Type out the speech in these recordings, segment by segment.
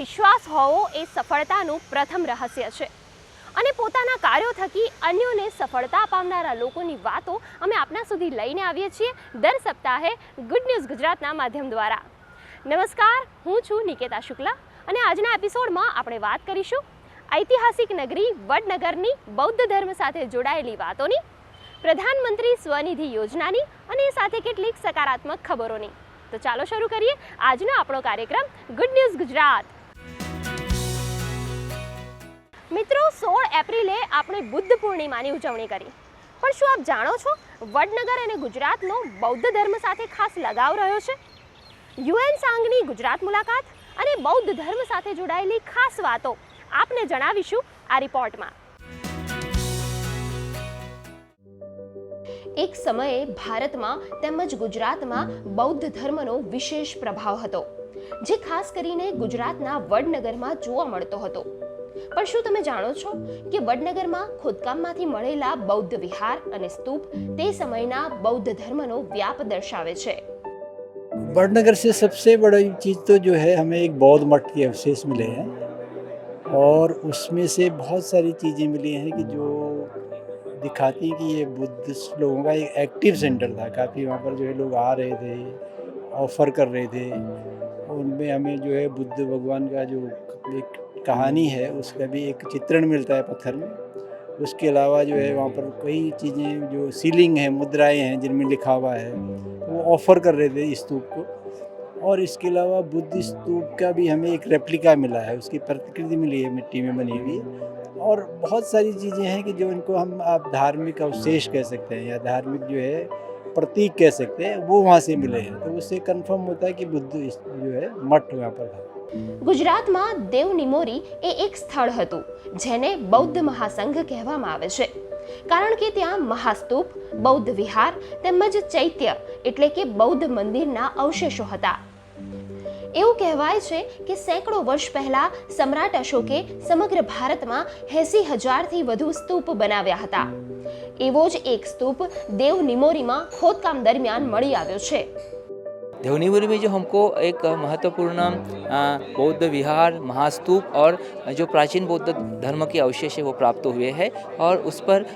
વિશ્વાસ હોવો એ સફળતાનું પ્રથમ રહસ્ય છે અને પોતાના કાર્યો થકી અન્યોને સફળતા પામનારા લોકોની વાતો અમે આપના સુધી લઈને આવીએ છીએ દર સપ્તાહે ગુડ ન્યૂઝ ગુજરાતના માધ્યમ દ્વારા। નમસ્કાર, હું છું નિકેતા શુક્લા અને આજના એપિસોડમાં આપણે વાત કરીશું ઐતિહાસિક નગરી વડનગરની બૌદ્ધ ધર્મ સાથે જોડાયેલી વાતોની, પ્રધાનમંત્રી સ્વનિધિ યોજનાની અને સાથે કેટલીક સકારાત્મક ખબરોની। તો ચાલો શરૂ કરીએ આજનો આપણો કાર્યક્રમ ગુડ ન્યૂઝ ગુજરાત। મિત્રો, 16 એપ્રિલે આપણે બુદ્ધ પૂર્ણિમાની ઉજવણી કરી, પણ શું આપ જાણો છો વડનગર અને ગુજરાતનો બૌદ્ધ ધર્મ સાથે ખાસ લગાવ રહ્યો છે? યુએન સાંગની ગુજરાત મુલાકાત અને બૌદ્ધ ધર્મ સાથે જોડાયેલી ખાસ વાતો આપને જણાવીશું આ રિપોર્ટમાં। એક સમયે ભારતમાં તેમજ ગુજરાતમાં બૌદ્ધ ધર્મનો વિશેષ પ્રભાવ હતો, જે ખાસ કરીને ગુજરાતના વડનગરમાં જોવા મળતો હતો। પણ શું તમે જાણો છો કે વડનગરમાં ખોદકામમાંથી મળેલા બૌદ્ધ વિહાર અને સ્તૂપ તે સમયના બૌદ્ધ ધર્મનો વ્યાપ દર્શાવે છે। वडनगर से सबसे बड़ी चीज़ तो जो है, हमें एक बौद्ध मठ के अवशेष मिले हैं और उसमें से बहुत सारी चीज़ें मिली हैं कि जो दिखाती हैं कि ये बुद्धिस्ट लोगों का एक एक्टिव सेंटर था। काफ़ी वहाँ पर जो है लोग आ रहे थे, ऑफ़र कर रहे थे। उनमें हमें जो है बुद्ध भगवान का जो एक कहानी है उसका भी एक चित्रण मिलता है पत्थर में। उसके अलावा जो है वहाँ पर कई चीज़ें जो सीलिंग हैं, मुद्राएं हैं जिनमें लिखा हुआ है, वो ऑफ़र कर रहे थे स्तूप को। और इसके अलावा बुद्ध स्तूप का भी हमें एक रेप्लिका मिला है, उसकी प्रतिकृति मिली है मिट्टी में बनी हुई। और बहुत सारी चीज़ें हैं कि जो इनको हम आप धार्मिक अवशेष कह सकते हैं या धार्मिक जो है प्रतीक कह सकते हैं, वो वहाँ से मिले हैं। तो उससे कन्फर्म होता है कि बुद्ध जो है मठ यहाँ पर था। ગુજરાતમાં દેવનિમોરી એ એક સ્થળ હતું જેને બૌદ્ધ મહાસંઘ કહેવામાં આવે છે, કારણ કે ત્યાં મહાસ્તૂપ, બૌદ્ધ વિહાર તેમજ ચૈત્ય એટલે કે બૌદ્ધ મંદિરના અવશેષો હતા। એવું કહેવાય છે કે સેંકડો વર્ષ પહેલા સમ્રાટ અશોકે સમગ્ર ભારતમાં 80,000થી વધુ સ્તૂપ બનાવ્યા હતા। એવો જ એક સ્તૂપ દેવનિમોરીમાં ખોદકામ દરમિયાન મળી આવ્યો છે। देवनिमोरी में जो हमको एक महत्वपूर्ण बौद्ध विहार, महास्तूप और जो प्राचीन बौद्ध धर्म के अवशेष है वो प्राप्त हुए हैं और उस पर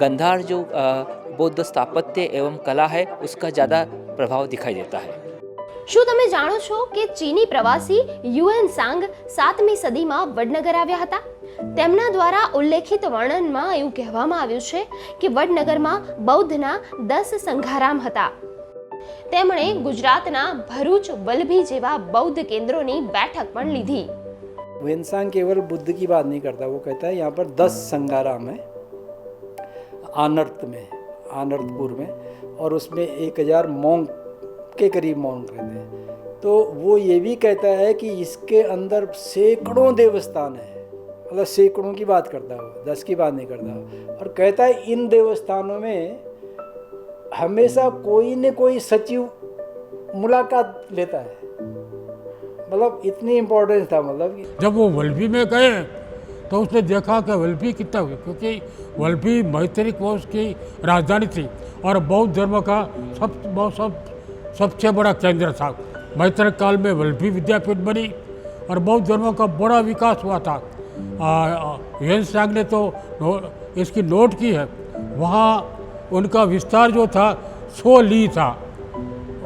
गंधार जो बौद्ध स्थापत्य एवं कला है उसका ज़्यादा प्रभाव दिखाई देता है। શું તમે જાણો છો કે ચીની પ્રવાસી યુએન સાંગ 7મી સદીમાં વડનગર આવ્યા હતા? તેમના દ્વારા ઉલ્લેખિત વર્ણનમાં એવું કહેવામાં આવ્યું છે કે વડનગરમાં બૌદ્ધના 10 સંઘારામ હતા। તેમણે ગુજરાતના ભરૂચ, વલભી જેવા બૌદ્ધ કેન્દ્રોની બેઠક પણ લીધી। वेनसांग केवल बुद्ध की बात नहीं करता, वो कहता है यहाँ पर 10 संगाराम है आनर्त में, आनर्तपुर में, और उसमें 1000 मॉन्क के करीब मॉन्क रहते हैं। तो वो ये भी कहता है कि इसके अंदर सैकड़ों देवस्थान है, मतलब सैकड़ों की बात करता है, 10 की बात नहीं करता। और कहता है इन देवस्थानों में हमेशा कोई न कोई सचिव मुलाकात लेता है, मतलब इतनी इम्पोर्टेंस था। मतलब जब वो वल्लभी में गए तो उसने देखा कि वल्लभी कितना हुआ, क्योंकि वल्लभी मैत्रिक वंश की राजधानी थी और बौद्ध धर्म का सबसे बड़ा केंद्र था। मैत्रिक काल में वल्लभी विद्यापीठ बनी और बौद्ध धर्म का बड़ा विकास हुआ था। युएन सांग ने तो इसकी नोट की है, वहाँ उनका विस्तार जो था 100 ली था,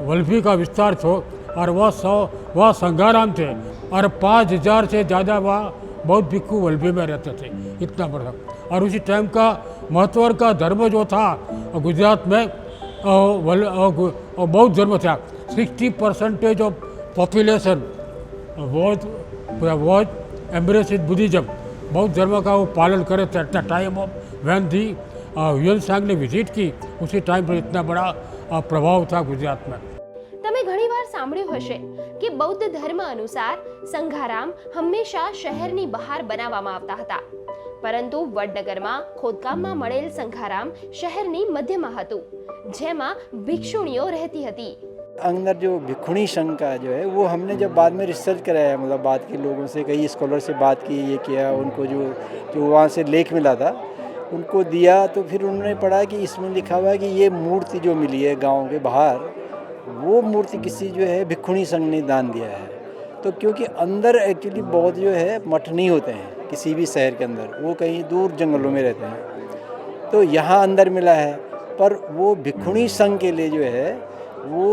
वल्लभी का विस्तार था, और वह संघाराम थे और 5,000 से ज़्यादा वहाँ बौद्ध भिक्षु वल्लभी में रहते थे, इतना बड़ा। और उसी टाइम का महत्व का धर्म जो था गुजरात में बौद्ध धर्म था। 60% of population was embraced Buddhism, बौद्ध धर्म का वो पालन करे थे। At the time of when the Hiuen Tsang ने विजिट की, उसी टाइम पर इतना बड़ा प्रभाव था गुजरात में। તમે ઘણીવાર સાંભળ્યું હશે કે બૌદ્ધ ધર્મ અનુસાર સંઘારામ હંમેશા શહેરની બહાર બનાવવામાં આવતા હતા, પરંતુ વડનગરમાં ખોદકામમાં મળેલ સંઘારામ શહેરની મધ્યમાં હતું, જેમાં ભિક્ષુણીઓ રહેતી હતી। अंदर जो भिक्षुणी संघ का जो है वो हमने जब बाद में रिसर्च कराया, मतलब बात की लोगों से, कई स्कॉलर से बात की, ये किया, उनको जो वहाँ से लेख मिला था उनको दिया, तो फिर उन्होंने पढ़ा कि इसमें लिखा हुआ है कि ये मूर्ति जो मिली है गांव के बाहर, वो मूर्ति किसी जो है भिक्षुणी संघ ने दान दिया है। तो क्योंकि अंदर एक्चुअली बौद्ध जो है मठ नहीं होते हैं किसी भी शहर के अंदर, वो कहीं दूर जंगलों में रहते हैं। तो यहाँ अंदर मिला है, पर वो भिक्षुणी संघ के लिए जो है वो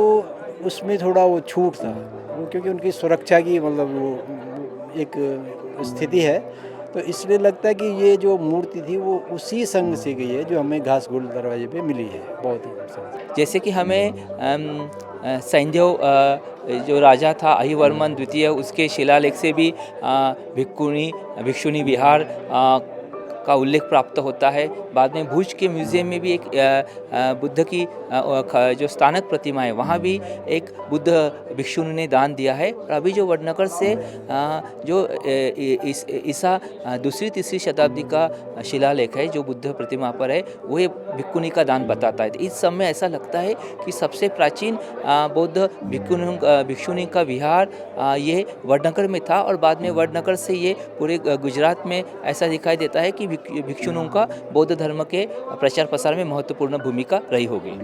उसमें थोड़ा वो छूट था, वो क्योंकि उनकी सुरक्षा की मतलब वो एक स्थिति है, तो इसलिए लगता है कि ये जो मूर्ति थी वो उसी संघ से गई है जो हमें घासघोल दरवाजे पे मिली है बौद्ध। जैसे कि हमें सैंधव जो राजा था अहिवर्मन द्वितीय, उसके शिलालेख से भी भिक्षुणी विहार का उल्लेख प्राप्त होता है। बाद में भुज के म्यूज़ियम में भी एक बुद्ध की जो स्थानक प्रतिमा है, वहाँ भी एक बुद्ध भिक्षुणी ने दान दिया है। और अभी जो वडनगर से जो ईसा दूसरी तीसरी शताब्दी का शिलालेख है जो बुद्ध प्रतिमा पर है, वो ये भिक्षुणी का दान बताता है। इस समय ऐसा लगता है कि सबसे प्राचीन बौद्ध भिक्षुणी का विहार ये वडनगर में था, और बाद में वडनगर से ये पूरे गुजरात में ऐसा दिखाई देता है कि भिक्षुणों का बौद्ध धर्म के प्रचार प्रसार में महत्वपूर्ण भूमिका रही होगी।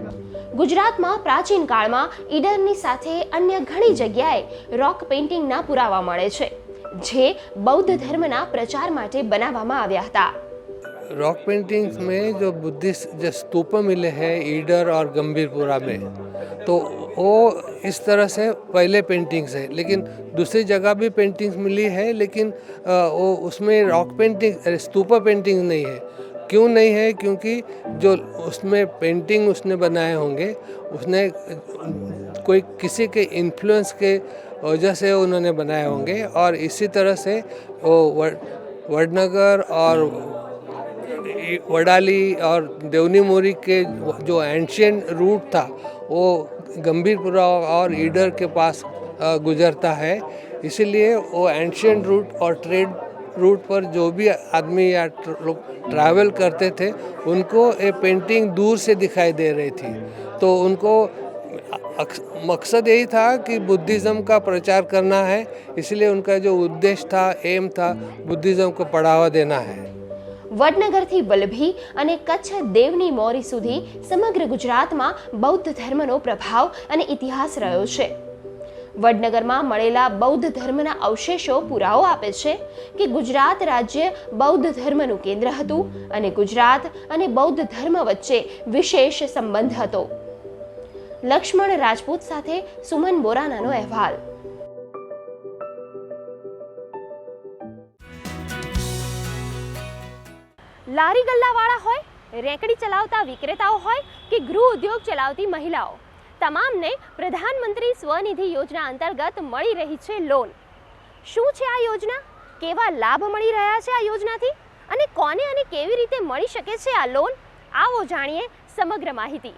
ગુજરાતમાં પ્રાચીન કાળમાં ઈડરની સાથે અન્ય ઘણી જગ્યાએ રોક પેઇન્ટિંગના પુરાવા મળે છે, જે બૌદ્ધ ધર્મના પ્રચાર માટે બનાવવામાં આવ્યા હતા। रॉक पेंटिंग्स में जो बुद्धिस्ट जो स्तूप मिले हैं ईडर और गंभीरपुरा में, तो वो इस तरह से पहले पेंटिंग्स है। लेकिन दूसरी जगह भी पेंटिंग्स मिली है, लेकिन वो उसमें रॉक पेंटिंग स्तूप पेंटिंग नहीं है। क्यों नहीं है? क्योंकि जो उसमें पेंटिंग उसने बनाए होंगे, उसने कोई किसी के इन्फ्लुएंस के वजह से उन्होंने बनाए होंगे। और इसी तरह से वो वडनगर और वडाली और देवनी मोरी के जो एंशियंट रूट था वो गंभीरपुरा और ईडर के पास गुजरता है। इसीलिए वो एंशियंट रूट और ट्रेड रूट पर जो भी आदमी या लोग ट्रैवल करते थे, उनको ये पेंटिंग दूर से दिखाई दे रही थी। तो उनको मकसद यही था कि बुद्धिज़्म का प्रचार करना है, इसलिए उनका जो उद्देश्य था, एम था, बुद्धिज़्म को बढ़ावा देना है। વડનગરથી વલભી અને કચ્છ દેવની મોરી સુધી સમગ્ર ગુજરાતમાં બૌદ્ધ ધર્મનો પ્રભાવ અને ઇતિહાસ રહ્યો છે। વડનગરમાં મળેલા બૌદ્ધ ધર્મના અવશેષો પુરાવો આપે છે કે ગુજરાત રાજ્ય બૌદ્ધ ધર્મનું કેન્દ્ર હતું અને ગુજરાત અને બૌદ્ધ ધર્મ વચ્ચે વિશેષ સંબંધ હતો। લક્ષ્મણ રાજપૂત સાથે સુમન બોરાનાનો અહેવાલ। લારી ગલ્લાવાળા હોય, રેકડી ચલાવતા વિક્રેતાઓ હોય કે ગૃહ ઉદ્યોગ ચલાવતી મહિલાઓ, તમામને પ્રધાનમંત્રી સ્વનિધિ યોજના અંતર્ગત મળી રહી છે લોન। શું છે આ યોજના, કેવા લાભ મળી રહ્યા છે આ યોજનાથી અને કોને અને કેવી રીતે મળી શકે છે આ લોન, આવો જાણીએ સમગ્ર માહિતી।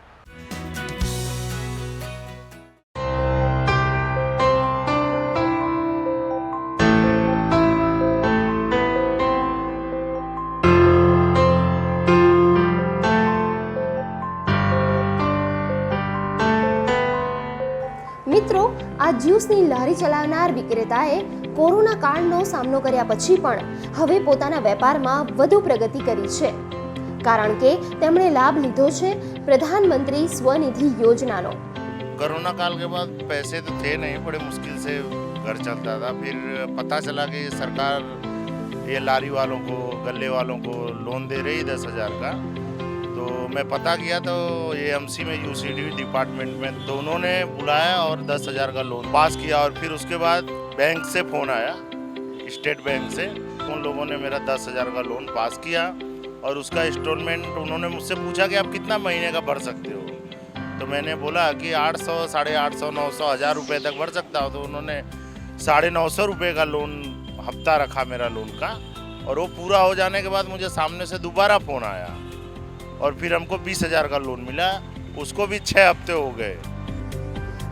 મિત્રો, આ જ્યુસની લારી ચલાવનાર વિક્રેતાએ કોરોના કાળનો સામનો કર્યા પછી પણ હવે પોતાના વેપારમાં વધુ પ્રગતિ કરી છે, કારણ કે તેમણે લાભ લીધો છે પ્રધાનમંત્રી સ્વનિધિ યોજનાનો। कोरोना काल के बाद पैसे तो थे नहीं, बड़े मुश्किल से घर चलता था। फिर पता चला कि सरकार ये लारी वालों को, गल्ले वालों को लोन दे रही 10,000 का। तो मैं पता किया तो ये एमसी में यूसीडी डिपार्टमेंट में दोनों ने बुलाया और 10,000 का लोन पास किया। और फिर उसके बाद बैंक से फ़ोन आया, स्टेट बैंक से, उन लोगों ने मेरा 10,000 का लोन पास किया। और उसका इंस्टॉलमेंट उन्होंने मुझसे पूछा कि आप कितना महीने का भर सकते हो। तो मैंने बोला कि 800, 850, 900, 1000 रुपये तक भर सकता हो। तो उन्होंने 950 रुपये का लोन हफ्ता रखा मेरा लोन का। और वो पूरा हो जाने के बाद मुझे सामने से दोबारा फ़ोन आया और फिर हमको 20,000 का लोन मिला, उसको भी 6 हफ्ते हो गए।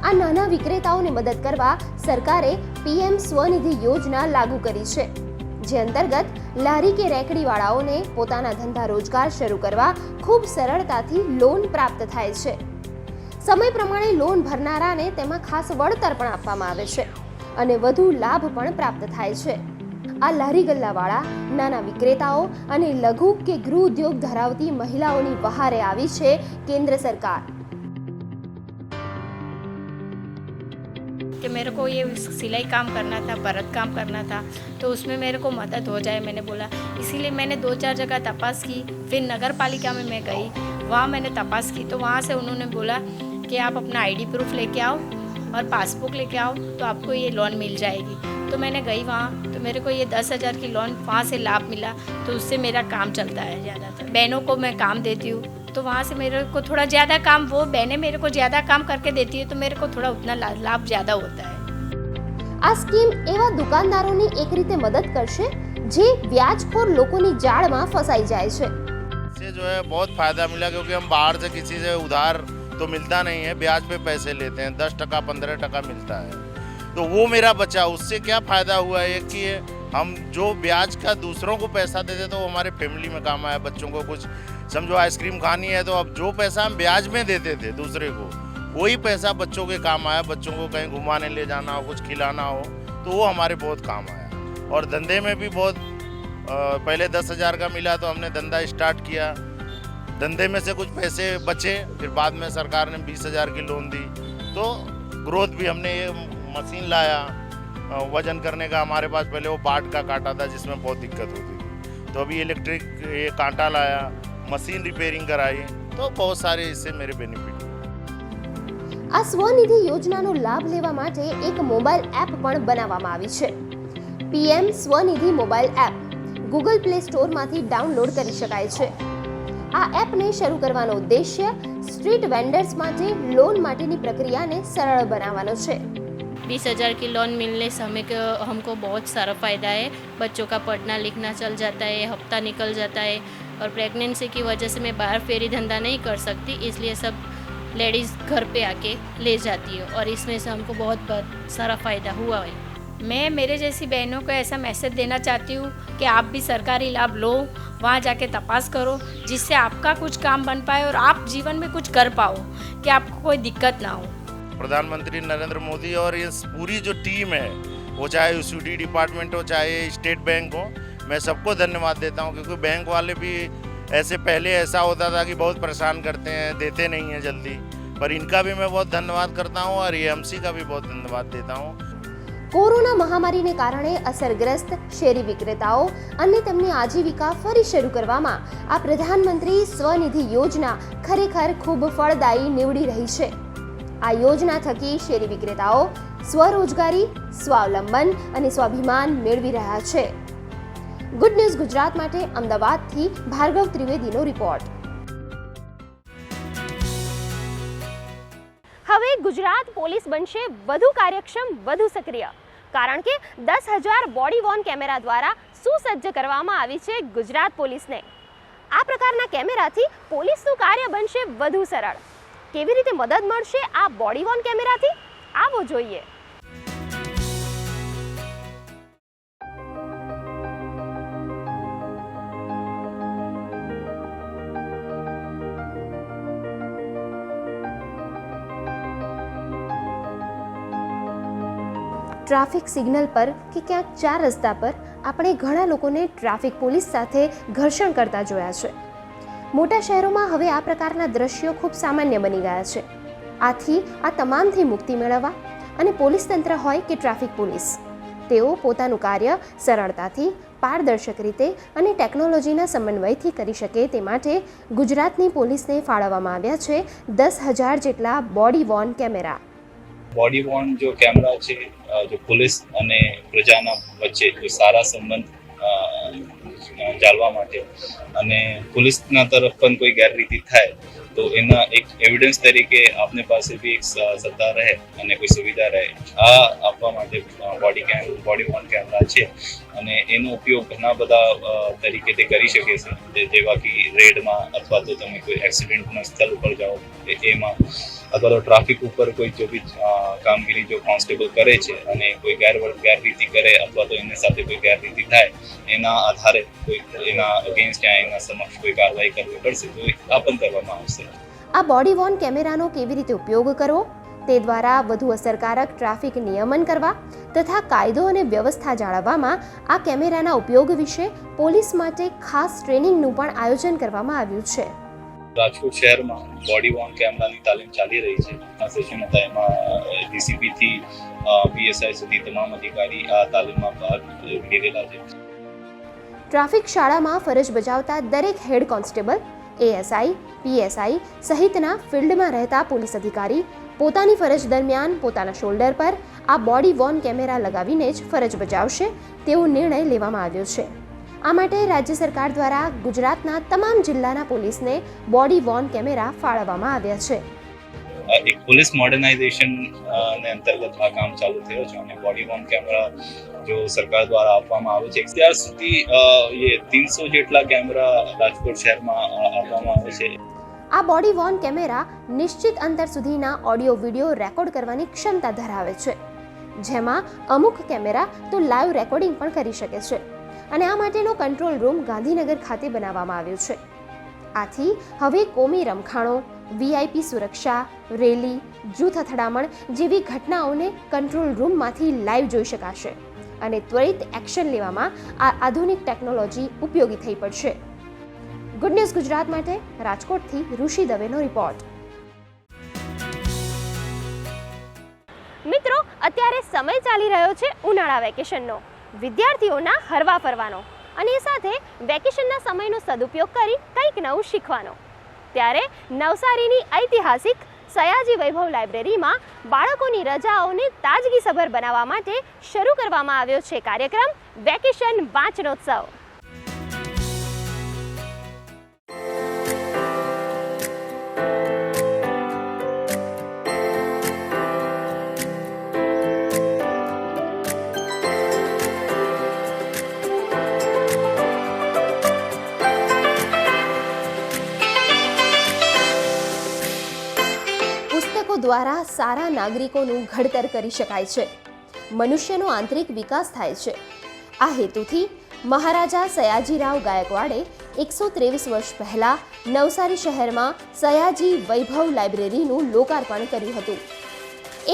આ નાના વિક્રેતાઓને મદદ કરવા સરકારે પીએમ સ્વનિધિ યોજના લાગુ કરી છે, જે અંતર્ગત લારી કે રેકડીવાળાઓને પોતાના ધંધા રોજગાર શરૂ કરવા ખૂબ સરળતાથી લોન પ્રાપ્ત થાય છે। સમય પ્રમાણે લોન ભરનારાને તેમાં ખાસ વળતર પણ આપવામાં આવે છે અને વધુ લાભ પણ પ્રાપ્ત થાય છે। આ લારી ગલ્લાવાળા, નાના વિક્રેતાઓ અને લઘુ કે ગૃહ ઉદ્યોગ ધરાવતી મહિલાઓની વહારે આવી છે કેન્દ્ર સરકાર। कि मेरे को ये सिलाई काम करना था, भरत काम करना था, तो उसमें मेरे को मदद हो जाए, मैंने बोला। इसीलिए मैंने 2-4 जगह तपास की। फिर नगर पालिका में मैं गई, वहाँ मैंने तपास की, तो वहाँ से उन्होंने बोला कि आप अपना आईडी प्रूफ लेके आओ और पासबुक लेके आओ तो आपको ये लोन मिल जाएगी। तो मैंने गई वहाँ, तो मेरे को ये 10,000 की लोन वहाँ से लाभ मिला, तो उससे मेरा काम चलता है ज़्यादातर। बहनों को मैं काम देती हूँ, तो वहाँ से मेरे को थोड़ा ज़्यादा काम, वो बहनें मेरे को ज़्यादा काम करके देती है, तो मेरे को थोड़ा उतना लाभ ज़्यादा होता है। આ સ્કીમ એવા દુકાનદારોની એક રીતે મદદ કરશે જે વ્યાજખોર લોકોની જાળમાં ફસાઈ જાય છે। इससे जो है बहुत फ़ायदा मिला, क्योंकि हम बाहर से किसी से उधार तो मिलता नहीं है, ब्याज पे पैसे लेते हैं, 10% 15% मिलता है, तो वो मेरा बचा। उससे क्या फ़ायदा हुआ है कि हम जो ब्याज का दूसरों को पैसा देते तो वो हमारे फैमिली में काम आया। बच्चों को कुछ समझो आइसक्रीम खानी है, तो अब जो पैसा हम ब्याज में देते थे दूसरे को, वही पैसा बच्चों के काम आया। बच्चों को कहीं घुमाने ले जाना हो, कुछ खिलाना हो, तो वो हमारे बहुत काम आया। और धंधे में भी बहुत पहले 10,000 का मिला तो हमने धंधा स्टार्ट किया, धंधे में से कुछ पैसे बचे, फिर बाद में सरकार ने 20,000 की लोन दी, तो ग्रोथ भी। हमने ये मशीन लाया वजन करने का, हमारे पास पहले वो बाट का कांटा था जिसमें बहुत दिक्कत होती थी, तो अभी इलेक्ट्रिक ये कांटा लाया, मशीन रिपेयरिंग कराई, तो बहुत सारे इससे मेरे बेनिफिट। આ સ્વનિધિ યોજનાનો લાભ લેવા માટે એક મોબાઈલ એપ પણ બનાવવામાં આવી છે। PM Svanidhi mobile app Google play સ્ટોરમાંથી ડાઉનલોડ કરી શકાય છે। આ એપને શરૂ કરવાનો ઉદ્દેશ્ય સ્ટ્રીટ વેન્ડર્સ માટે લોન માટેની પ્રક્રિયાને સરળ બનાવવાનો છે। 20,000 की लोन मिलने से हमको बहुत सारा फ़ायदा है। बच्चों का पढ़ना लिखना चल जाता है, हफ्ता निकल जाता है, और प्रेगनेंसी की वजह से मैं बाहर फेरी धंधा नहीं कर सकती, इसलिए सब लेडीज़ घर पे आके ले जाती है, और इसमें से हमको बहुत सारा फ़ायदा हुआ है। मैं मेरे जैसी बहनों को ऐसा मैसेज देना चाहती हूँ कि आप भी सरकारी लाभ लो, वहाँ जाके तपास करो, जिससे आपका कुछ काम बन पाए और आप जीवन में कुछ कर पाओ, कि आपको कोई दिक्कत ना हो। प्रधानमंत्री नरेंद्र मोदी और ये पूरी जो टीम है, वो चाहे यूसीडी डिपार्टमेंट हो, चाहे स्टेट बैंक हो, मैं सबको धन्यवाद देता हूँ, क्योंकि बैंक वाले भी ऐसे पहले ऐसा होता था कि बहुत परेशान करते हैं, देते नहीं हैं जल्दी, पर इनका भी मैं बहुत धन्यवाद करता हूँ और एएमसी का भी बहुत धन्यवाद देता हूँ। કોરોના મહામારીને કારણે અસરગ્રસ્ત શેરી વિક્રેતાઓ અને તેમની આજીવિકા ફરી શરૂ કરવામાં આ પ્રધાનમંત્રી સ્વનિધિ યોજના ખરેખર ખૂબ ફળદાયી નીવડી રહી છે। આ યોજના થકી શેરી વિક્રેતાઓ સ્વરોજગારી, સ્વાવલંબન અને સ્વાભિમાન મેળવી રહ્યા છે। ગુડ ન્યૂઝ ગુજરાત માટે અમદાવાદથી ભાર્ગવ ત્રિવેદીનો રિપોર્ટ। હવે ગુજરાત પોલીસ બનશે વધુ કાર્યક્ષમ, વધુ સક્રિય, કારણ કે 10,000 બોડી વોર્ન કેમેરા દ્વારા સુસજ્જ કરવામાં આવી છે ગુજરાત પોલીસને। આ પ્રકારના કેમેરાથી પોલીસનું કાર્ય બનશે વધુ સરળ। કેવી રીતે મદદ મળશે આ બોડી વોર્ન કેમેરાથી, આવો જોઈએ। ટ્રાફિક સિગ્નલ પર કે ક્યાંક 4 રસ્તા પર આપણે ઘણા લોકોને ટ્રાફિક પોલીસ સાથે ઘર્ષણ કરતા જોયા છે। મોટા શહેરોમાં હવે આ પ્રકારના દ્રશ્યો ખૂબ સામાન્ય બની ગયા છે। આથી આ તમામથી મુક્તિ મેળવવા અને પોલીસ તંત્ર હોય કે ટ્રાફિક પોલીસ, તેઓ પોતાનું કાર્ય સરળતાથી, પારદર્શક રીતે અને ટેકનોલોજીના સમન્વયથી કરી શકે તે માટે ગુજરાતની પોલીસને ફાળવવામાં આવ્યા છે 10,000 જેટલા body Warne camera. Body Warne जो कैमरा છે, जो पुलिस અને પ્રજાના વચ્ચે जो સારા સંબંધ જાળવવા માટે અને પોલીસના તરફ પણ કોઈ ગેરરીતિ થાય તો એના એક એવિડન્સ તરીકે આપને પાસે બી એક સત્તા રહે અને કોઈ સુવિધા રહે, આ આપવા માટે બોડી વોર્ન કેમેરા છે। અને એનો ઉપયોગ ઘણા બધા તરીકેથી કરી શકે છે, જેવા કે રેડમાં અથવા તો તમે કોઈ એક્સિડન્ટના સ્થળ ઉપર જાઓ એમાં, અથવા તો ટ્રાફિક ઉપર કોઈ જો બી કામગીરી જો કોન્સ્ટેબલ કરે છે અને કોઈ ગેરરીતિ કરે અથવા તો એની સાથે કોઈ ગેરરીતિ થાય, એના આધારે કોઈ એના અગેન્સ્ટ या એના સમક્ષ કોઈ કાર્યવાહી કરવી પડશે તો આ પણ કરવામાં આવશે। આ બોડી વોર્ન કેમેરાનો કેવી રીતે ઉપયોગ કરવો તે દ્વારા વધુ અસરકારક ટ્રાફિક નિયમન કરવા તથા કાયદો અને વ્યવસ્થા જાળવવામાં આ કેમેરાના ઉપયોગ વિશે પોલીસ માટે ખાસ ટ્રેનિંગનું પણ આયોજન કરવામાં આવ્યું છે। રાજકોટ શહેરમાં બોડી વોર્ન કેમેરાની તાલીમ ચાલી રહી છે. આ સેશન હતા એમાં ડીસીપીથી પીએસઆઈ સુધી તમામ અધિકારી આ તાલીમમાં ભાગ લીધેલા છે. ટ્રાફિક શાળામાં ફરજ બજાવતા દરેક હેડ કોન્સ્ટેબલ, એએસઆઈ, પીએસઆઈ સહિતના ફિલ્ડમાં રહેતા પોલીસ અધિકારી પોતાની ફરજ દરમિયાન પોતાના શોલ્ડર પર આ બોડી વોર્ન કેમેરા લગાવીને જ ફરજ બજાવશે તેવો નિર્ણય લેવામાં આવ્યો છે. આ માટે રાજ્ય સરકાર દ્વારા ગુજરાતના તમામ જિલ્લાના પોલીસને બોડી વોર્ન કેમેરા ફાળવવામાં આવ્યા છે. એક પોલીસ મોડર્નાઇઝેશન ને અંતર્ગત આ કામ ચાલુ થયો છે અને બોડી વોર્ન કેમેરા જો સરકાર દ્વારા આપવામાં આવે છે. અત્યાર સુધી 300 જેટલા કેમેરા રાજકોટ શહેરમાં આપવામાં આવે છે. આ બોડી વોર્ન કેમેરા નિશ્ચિત અંતર સુધીના ઓડિયો વિડીયો રેકોર્ડ કરવાની ક્ષમતા ધરાવે છે, જેમાં અમુક કેમેરા તો લાઈવ રેકોર્ડિંગ પણ કરી શકે છે અને આ માટેનો કંટ્રોલ રૂમ ગાંધીનગર ખાતે બનાવવામાં આવ્યો છે. આથી હવે કોમી રમખાણો, વીઆઈપી સુરક્ષા, રેલી, જૂથ અથડામણ જેવી ઘટનાઓને કંટ્રોલ રૂમમાંથી લાઈવ જોઈ શકાશે અને ત્વરિત એક્શન લેવામાં આ આધુનિક ટેકનોલોજી ઉપયોગી થઈ પડશે. ગુડ ન્યૂઝ ગુજરાત માટે રાજકોટથી ઋષિ દવેનો રિપોર્ટ. મિત્રો, અત્યારે સમય ચાલી રહ્યો છે ઉનાળા વેકેશનનો, વિદ્યાર્થીઓના હરવા ફરવાનો અને એ સાથે વેકેશનના સમયનો સદુપયોગ કરી કંઈક નવું શીખવાનો. ત્યારે નવસારીની ઐતિહાસિક સયાજી વૈભવ લાઇબ્રેરીમાં બાળકોની રજાઓને તાજગીસભર બનાવવા માટે શરૂ કરવામાં આવ્યો છે કાર્યક્રમ વેકેશન વાંચનોત્સવ. દ્વારા સારા નાગરિકોનું ઘડતર કરી શકાય છે, મનુષ્યનો આંતરિક વિકાસ થાય છે. આ હેતુથી મહારાજા સયાજીરાવ ગાયકવાડે 123 વર્ષ પહેલા નવસારી શહેરમાં સયાજી વૈભવ લાઇબ્રેરીનું લોકાર્પણ કર્યું હતું.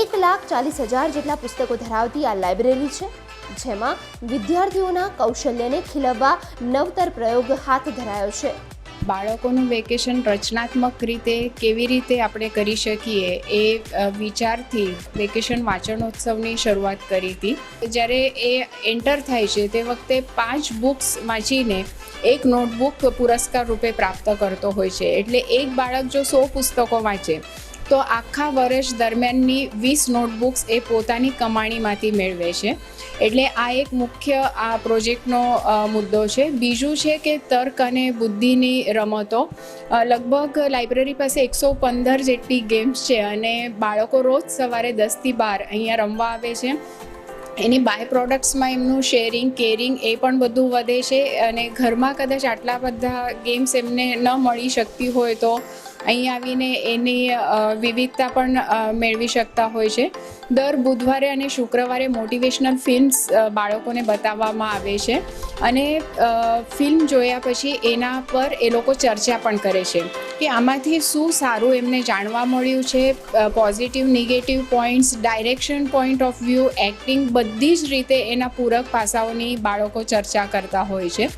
1,40,000 જેટલા પુસ્તકો ધરાવતી આ લાઇબ્રેરી છે, જેમાં વિદ્યાર્થીઓના કૌશલ્યને ખીલવવા નવતર પ્રયોગ હાથ ધરાયો છે. બાળકોનું વેકેશન રચનાત્મક રીતે કેવી રીતે આપણે કરી શકીએ એ વિચારથી વેકેશન વાંચનોત્સવની શરૂઆત કરી હતી. જ્યારે એ એન્ટર થાય છે તે વખતે 5 બુક્સ વાંચીને એક નોટબુક પુરસ્કાર રૂપે પ્રાપ્ત કરતો હોય છે. એટલે એક બાળક જો 100 પુસ્તકો વાંચે તો આખા વર્ષ દરમિયાનની 20 નોટબુક્સ એ પોતાની કમાણીમાંથી મેળવે છે. એટલે આ એક મુખ્ય આ પ્રોજેક્ટનો મુદ્દો છે. બીજું છે કે તર્ક અને બુદ્ધિની રમતો. લગભગ લાઇબ્રેરી પાસે 115 જેટલી ગેમ્સ છે અને બાળકો રોજ સવારે 10 થી 12 અહીંયા રમવા આવે છે. એની બાય પ્રોડક્ટ્સમાં એમનું શેરિંગ, કેરિંગ એ પણ બધું વધે છે અને ઘરમાં કદાચ આટલા બધા ગેમ્સ એમને ન મળી શકતી હોય તો અહીં આવીને એની વિવિધતા પણ મેળવી શકતા હોય છે. દર બુધવારે અને શુક્રવારે મોટિવેશનલ ફિલ્મ્સ બાળકોને બતાવવામાં આવે છે અને ફિલ્મ જોયા પછી એના પર એ લોકો ચર્ચા પણ કરે છે કે આમાંથી શું સારું એમને જાણવા મળ્યું છે. Positive, negative points, direction, point of view, acting બધી જ રીતે એના પૂરક પાસાઓની બાળકો ચર્ચા કરતા હોય છે.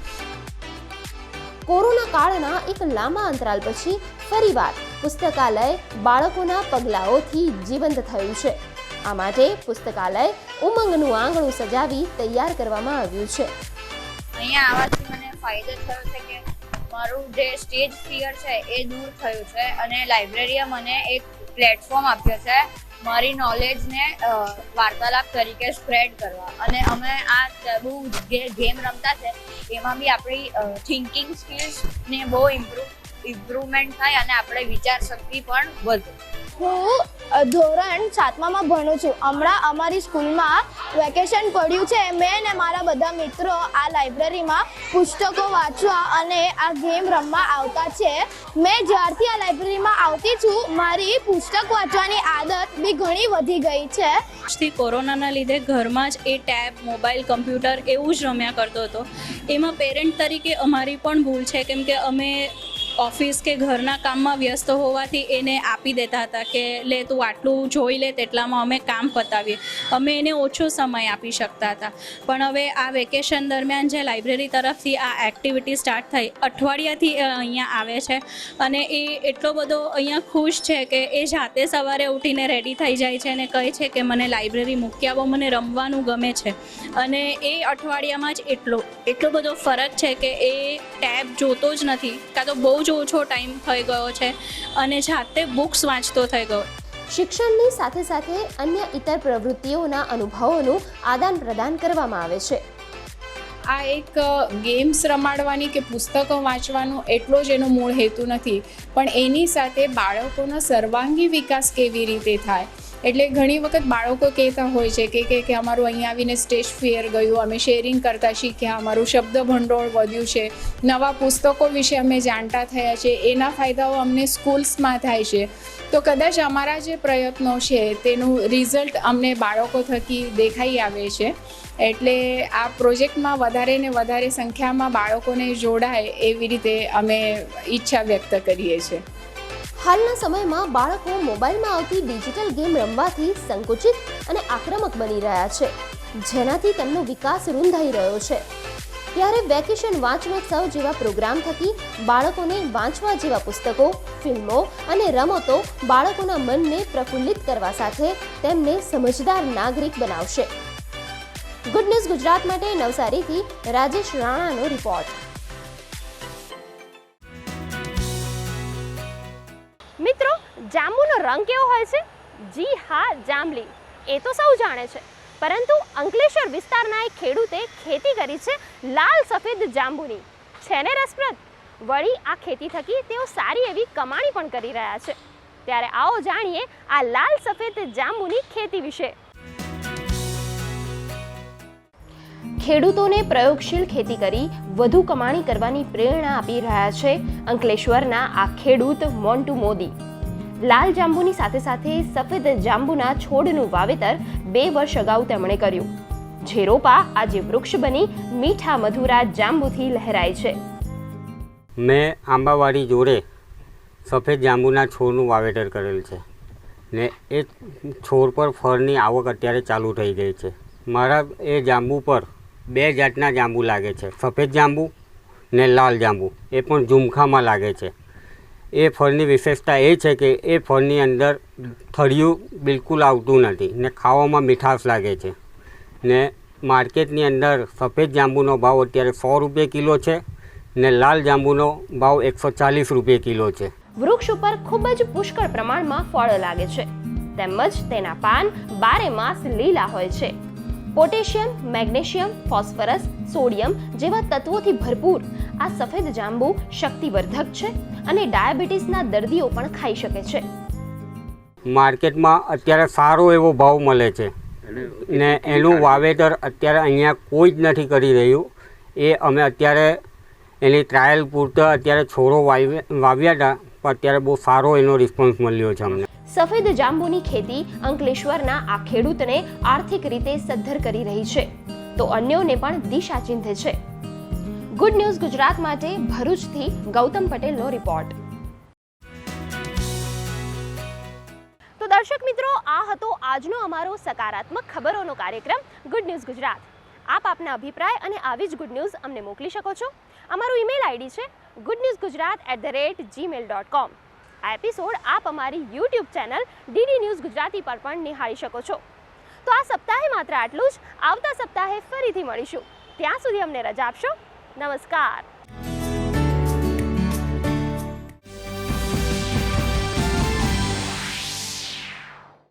કોરોના કાળના એક લાંબા અંતરાલ પછી ફરીવાર પુસ્તકાલય બાળકોના પગલાઓથી જીવંત થયું છે. આ માટે પુસ્તકાલય ઉમંગનું આંગણું સજાવી તૈયાર કરવામાં આવ્યું છે. અહીંયા આવવાથી મને ફાયદો થયો છે કે મારું જે સ્ટેજ ફિયર છે એ દૂર થયું છે અને લાઇબ્રેરીએ મને એક પ્લેટફોર્મ આપ્યો છે મારી નોલેજને વાર્તાલાપ તરીકે સ્પ્રેડ કરવા. અને અમે આ બહુ ગેમ રમતા છે એમાં બી આપણી થિંકિંગ સ્કિલ્સને બહુ ઇમ્પ્રુવમેન્ટ થાય અને આપણે વિચાર શક્તિ પણ વધે. હું ધોરણ 7માં ભણું છું. હમણાં અમારી સ્કૂલમાં વેકેશન પડ્યું છે. મેં ને મારા બધા મિત્રો આ લાઇબ્રેરીમાં પુસ્તકો વાંચવા અને આ ગેમ રમવા આવતા છે. મેં જ્યારથી આ લાઇબ્રેરીમાં આવતી છું મારી પુસ્તક વાંચવાની આદત બી ઘણી વધી ગઈ છે. કોરોનાના લીધે ઘરમાં જ એ ટેબ, મોબાઈલ, કમ્પ્યુટર એવું જ રમ્યા કરતો હતો. એમાં પેરેન્ટ તરીકે અમારી પણ ભૂલ છે કેમ કે અમે ઓફિસ કે ઘરના કામમાં વ્યસ્ત હોવાથી એને આપી દેતા હતા કે લે તું આટલું જોઈ લે તેટલામાં અમે કામ પતાવીએ. અમે એને ઓછો સમય આપી શકતા હતા. પણ હવે આ વેકેશન દરમિયાન જે લાઇબ્રેરી તરફથી આ એક્ટિવિટી સ્ટાર્ટ થઈ, અઠવાડિયાથી અહીંયા આવે છે અને એ એટલો બધો અહીંયા ખુશ છે કે એ જાતે સવારે ઉઠીને રેડી થઈ જાય છે અને કહે છે કે મને લાઇબ્રેરી મૂકી આવો, મને રમવાનું ગમે છે. અને એ અઠવાડિયામાં જ એટલો બધો ફરક છે કે એ ટેબ જોતો જ નથી, કાં તો બહુ જ ઓછો ટાઈમ થઈ ગયો છે અને જાતે બુક્સ વાંચતો થઈ ગયો. શિક્ષણની સાથે સાથે અન્ય ઇતર પ્રવૃત્તિઓના અનુભવોનું આદાન પ્રદાન કરવામાં આવે છે. આ એક ગેમ્સ રમાડવાની કે પુસ્તકો વાંચવાનો એટલો જ એનો મૂળ હેતુ નથી, પણ એની સાથે બાળકોનો સર્વાંગી વિકાસ કેવી રીતે થાય. એટલે ઘણી વખત બાળકો કહેતા હોય છે કે અમારું અહીંયા આવીને સ્ટેજ ફિયર ગયું, અમે શેરિંગ કરતા શીખ્યા, અમારું શબ્દ ભંડોળ વધ્યું છે, નવા પુસ્તકો વિશે અમે જાણતા થયા છે, એના ફાયદાઓ અમને સ્કૂલ્સમાં થાય છે. તો કદાચ અમારા જે પ્રયત્નો છે તેનું રિઝલ્ટ અમને બાળકો થકી દેખાઈ આવે છે. એટલે આ પ્રોજેક્ટમાં વધારે ને વધારે સંખ્યામાં બાળકોને જોડાય એવી રીતે અમે ઈચ્છા વ્યક્ત કરીએ છીએ. હાલના સમયમાં બાળકો મોબાઈલમાં આવતી ડિજિટલ ગેમ રમવાથી સંકુચિત અને આક્રમક બની રહ્યા છે, જેનાથી તેમનો વિકાસ રૂંધાઈ રહ્યો છે. ત્યારે વેકેશન વાંચનોત્સવ જેવા પ્રોગ્રામ થકી બાળકોને વાંચવા જેવા પુસ્તકો, ફિલ્મો અને રમતો બાળકોના મનને પ્રફુલ્લિત કરવા સાથે તેમને સમજદાર નાગરિક બનાવશે. ગુડ ન્યૂઝ ગુજરાત માટે નવસારીથી રાજેશ રાણાનો રિપોર્ટ. મિત્રો, જાંબુનો રંગ કેવો હોય છે? જી હા, જાંબલી. એ તો સૌ જાણે છે, પરંતુ અંકલેશ્વર વિસ્તારના એક ખેડૂતે ખેતી કરી છે લાલ સફેદ જાંબુની. છે ને રસપ્રદ? વળી આ ખેતી થકી તેઓ સારી એવી કમાણી પણ કરી રહ્યા છે. ત્યારે આવો જાણીએ આ લાલ સફેદ જાંબુની ખેતી વિશે. ખેડૂતોને પ્રયોગશીલ ખેતી કરી વધુ કમાણી કરવાની પ્રેરણા આપી રહ્યા છે અંકલેશ્વરના આ ખેડૂત મોન્ટુ મોદી. લાલ જાંબુની સાથે સાથે સફેદ જાંબુના છોડનું વાવેતર 2 વર્ષ અગાઉ તેમણે કર્યું. જે રોપા આજે વૃક્ષ બની મીઠા મધુરા જાંબુથી લહેરાય છે. મેં આંબાવાડી જોડે સફેદ જાંબુના છોડનું વાવેતર કરેલ છે ને એ છોડ પર ફળની આવક અત્યારે ચાલુ થઈ ગઈ છે. મારા એ જાંબુ પર 2 જાતના જાંબુ લાગે છે, સફેદ જાંબુ ને લાલ જાંબુ. એ પણ ઝુમખામાં લાગે છે. એ ફળની વિશેષતા એ છે કે એ ફળની અંદર થળિયું બિલકુલ આવતું નથી ને ખાવામાં મીઠાશ લાગે છે. ને માર્કેટની અંદર સફેદ જાંબુનો ભાવ અત્યારે 100 રૂપિયા કિલો છે ને લાલ જાંબુનો ભાવ 140 રૂપિયા કિલો છે. વૃક્ષ ઉપર ખૂબ જ પુષ્કળ પ્રમાણમાં ફળ લાગે છે, તેમજ તેના પાન 12 માસ લીલા હોય છે. પોટેશિયમ, મેગ્નેશિયમ, ફોસ્ફરસ, સોડિયમ જેવા તત્વોથી ભરપૂર આ સફેદ જાંબુ શક્તિવર્ધક છે અને ડાયાબિટીસના દર્દીઓ પણ ખાઈ શકે છે. માર્કેટમાં અત્યારે સારો એવો ભાવ મળે છે ને એનું વાવેતર અત્યારે અહીંયા કોઈ જ નથી કરી રહ્યું. એ અમે અત્યારે એની ટ્રાયલ પૂરતા અત્યારે છોડો વાવ્યા હતા, પણ અત્યારે બહુ સારો એનો રિસ્પોન્સ મળ્યો છે અમને. સફેદ જાંબુની ખેતી અંકલેશ્વરના આ ખેડૂતને આર્થિક રીતે સદ્ધર કરી રહી છે, તો અન્યોને પણ દિશા ચિંધે છે. ગુડ ન્યૂઝ ગુજરાત માટે ભરૂચથી ગૌતમ પટેલનો રિપોર્ટ. તો દર્શક મિત્રો, આ હતો આજનો અમારો સકારાત્મક ખબરોનો કાર્યક્રમ ગુડ ન્યૂઝ ગુજરાત. આપ આપના અભિપ્રાય અને આવી જ ગુડ ન્યૂઝ અમને મોકલી શકો છો. અમારું ઈમેલ આઈડી છે goodnewsgujarat@gmail.com. આ એપિસોડ આપ અમારી YouTube channel DD news Gujarati પર પણ નિહાળી શકો છો. તો આ સપ્તાહે માત્ર આટલું જ. આવતા સપ્તાહે ફરીથી મળીશું. ત્યાં સુધી અમને રજા આપશો. નમસ્કાર.